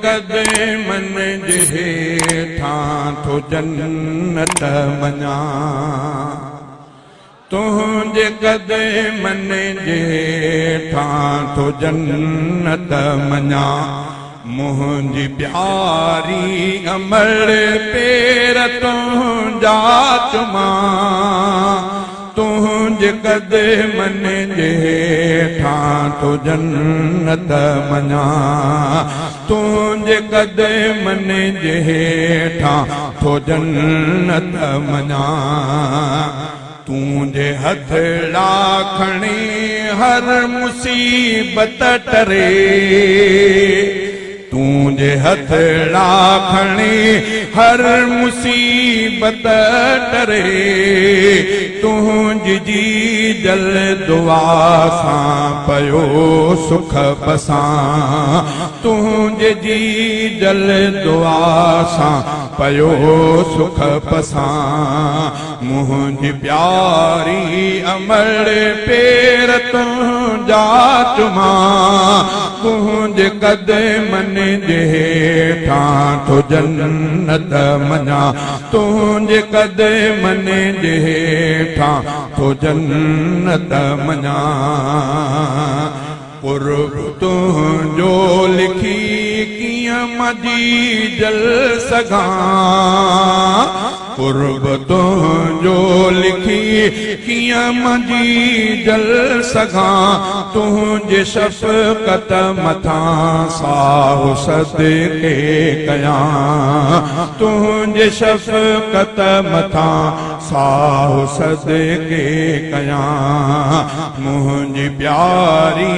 कदमन जे हेठां थो जन्नत वञा तुझे कदमन जे हेठां थो जन्नत वञा मुंहिंजी प्यारी अमर पेर तुंहिंजा चुमां तुझे कदमन जे हेठां थो जन्नत वञा तुझे कदमन जे हेठां थो जन्नत वञा तुझे हथड़ा खणी हर मुसीबत टरे तुझे हथड़ा खणी हर मुसीबत टरे तुझी जी जल दुआ सां पयो सुख बसां तुझे जी जल दुआ सां पयो सुख बसां मुंहिंजी प्यारी अमर पेर तुंहिंजा चुमां तुझे कदमन जे हेठां थो जन्नत वञा तुझे कदमन जे हेठां थो जन्नत वञा कुर्ब तुंहिंजो लिखी कीअं मजी जल सघां कुर्ब तुंहिंजो लिखी कीअं मजी जल सघां तुझे शफ़क़त मथां साहु सदके कयां तुझे शफ़क़त मथां साहु सदके कयां मुंहिंजी प्यारी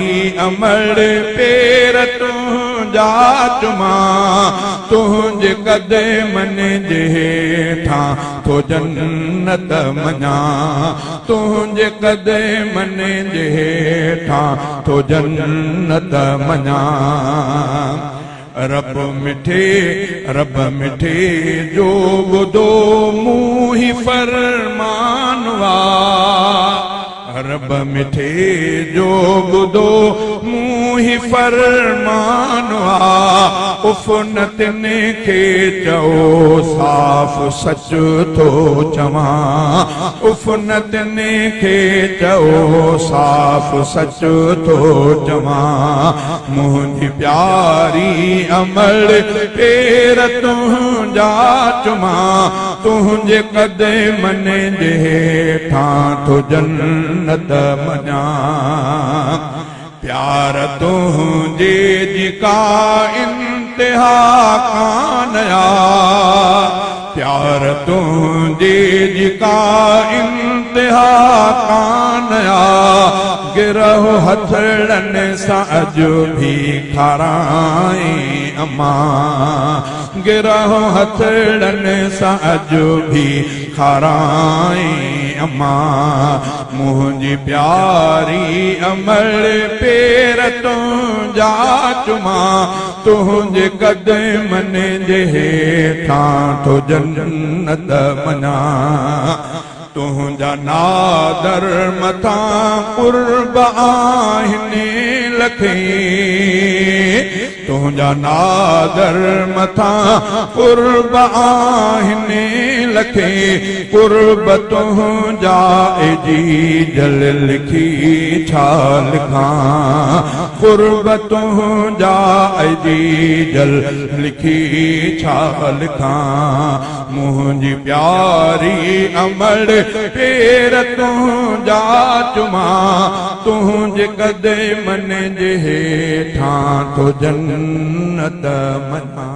अमर पेर तुंहिंजा चुमां तुझे कदमन जे हेठां थो जन्नत वञा तुझे कदमन जे हेठां थो जन्नत वञा रब मिठे जो ॿुधो मूं ही फरमानवा रब मिठे जो ॿुधो मूं ही फरमानवा उफ़ न तिन खे चओ साफ़ सच थो चवां उफ़ न तिन खे चओ साफ़ सच थो चवां मुंहिंजी प्यारी अमर पेर तुंहिंजा चुमां तुझे कदमन जे हेठां थो जन्नत वञा प्यार तुझे जिका इंतहा कानया प्यार तुझे जिका इंतहा कानया गिरह हथड़न सां अॼु भी खाराई अम्मा गिरह हथड़न सां अॼु भी खाराई अम्मा मुंहिंजी प्यारी अमर पेर तुंहिंजा चुमां तुझे कदमन जे हेठां थो जन्नत वञा तुझा नादर मथां कुर्ब आहिनि लखे तुझा नादर मथां कुर्ब आहिनि लखे कुर्ब तुझा जी जल लिखी छा लिखां कुर्ब तुझा जी जल लिखी छा लिखां मुंहिंजी प्यारी अमर पेर तुंहिंजा चुमां तुझे कदमन जे हेठां थो जन्नत वञा।